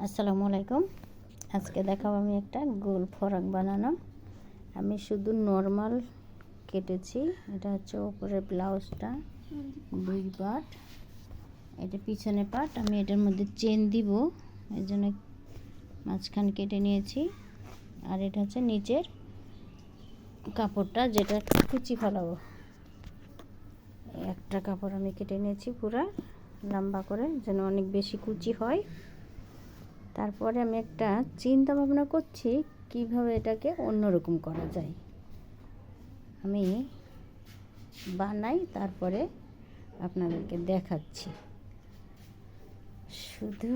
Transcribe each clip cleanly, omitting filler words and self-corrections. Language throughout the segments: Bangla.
আসসালামু আলাইকুম। আজকে দেখাবো আমি একটা গোল ফরাক বানানো। আমি শুধু নর্মাল কেটেছি। এটা হচ্ছে উপরের ব্লাউজটা 2 পার্ট, এটা পিছনে পার্ট। আমি এটার মধ্যে চেন দিব, এর জন্য মাঝখান কেটে নিয়েছি। আর এটা হচ্ছে নিচের কাপড়টা, যেটা কুচি ফেলাবো। একটা কাপড় আমি কেটে নিয়েছি পুরা লম্বা করে, যেন অনেক বেশি কুচি হয়। তারপরে আমি একটা চিন্তা ভাবনা করছি কিভাবে এটাকে অন্যরকম করা যায়। আমি বানাই, তারপরে আপনাদেরকে দেখাচ্ছি। শুধু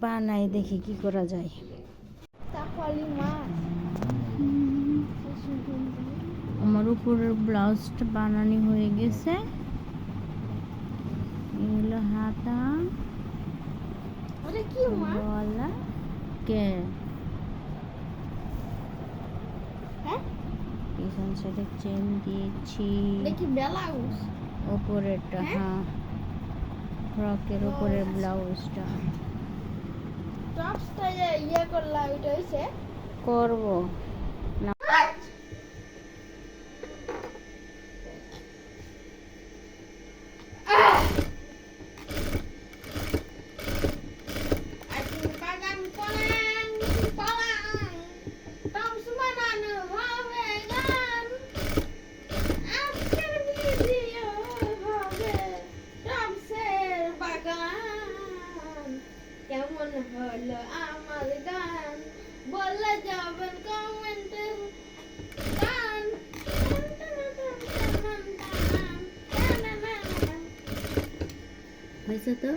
বানাই, দেখি কি করা যায়। আমার উপরের ব্লাউজটা বানানো হয়ে গেছে। এগুলো হাতা গলা কে পিছন সাইডে চেন দিয়েছি। উপরেরটা, হ্যাঁ, ফ্রকের উপরের ব্লাউজটা করবো না। কেমন হলো আমার গান, বলে যাবেন কমেন্টে গান। হয়েছে তো।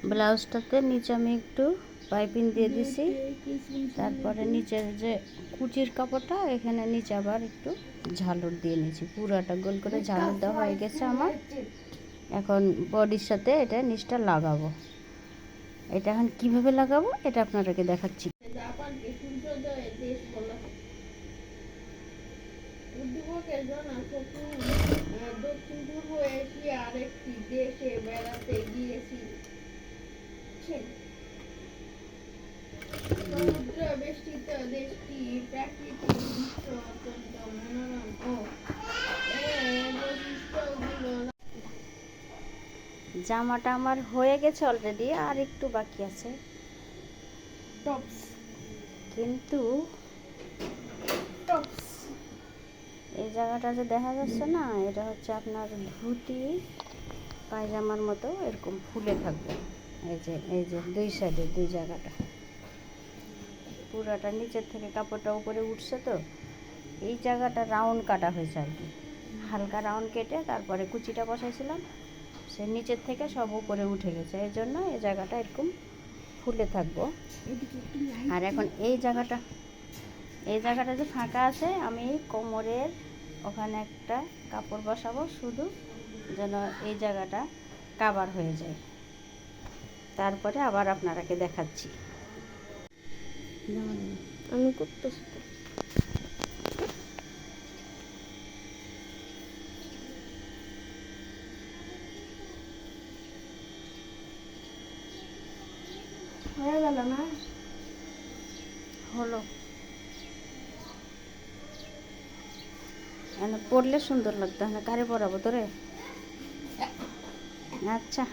ব্লাউজটাতে নিচে আমি একটু পাইপিং দিয়ে দিছি। তারপরে নিচের যে কুচির কাপড়টা, এখানে নিচে আবার একটু ঝালর দিয়ে নিয়েছি। পুরাটা গোল করে ঝালর দেওয়া হয়ে গেছে আমার। এখন বডির সাথে এটা নিচটা লাগাবো। এটা এখন কিভাবে লাগাবো এটা আপনাদেরকে দেখাচ্ছি। দক্ষিণ পূর্ব এশিয়ার একটি দেশে বেড়াতে গিয়েছি। সমুদ্র বেষ্টিত দেশটি প্রাকৃতিক দৃশ্য অত্যন্ত মনোরম ও বৈশিষ্ট্যগুলো। জামাটা আমার হয়ে গেছে অলরেডি, আর একটু বাকি আছে। কিন্তু এই জায়গাটা যে দেখা যাচ্ছে না, এটা হচ্ছে আপনার ধুতি পায়জামার মতো এরকম ফুলে থাকবে। এই যে দুই সাইডে দুই জায়গাটা, পুরাটা নিচের থেকে কাপড়টা উপরে উঠছে, তো এই জায়গাটা রাউন্ড কাটা হয়েছে আর কি। হালকা রাউন্ড কেটে তারপরে কুচিটা বসাইছিলাম, সে নিচের থেকে সব উপরে উঠে গেছে। এই জন্য এই জায়গাটা এরকম ফুলে থাকবো। আর এখন এই জায়গাটা যে ফাঁকা আছে, আমি কোমরের ওখানে একটা কাপড় বসাবো, শুধু যেন এই জায়গাটা কাভার হয়ে যায়। তারপরে আবার আপনারাকে দেখাচ্ছি। আমি করতেছি তো। হয়ে গেল না? হলো। পরলে সুন্দর লাগতো। কারে পরাবো তোরে? আচ্ছা।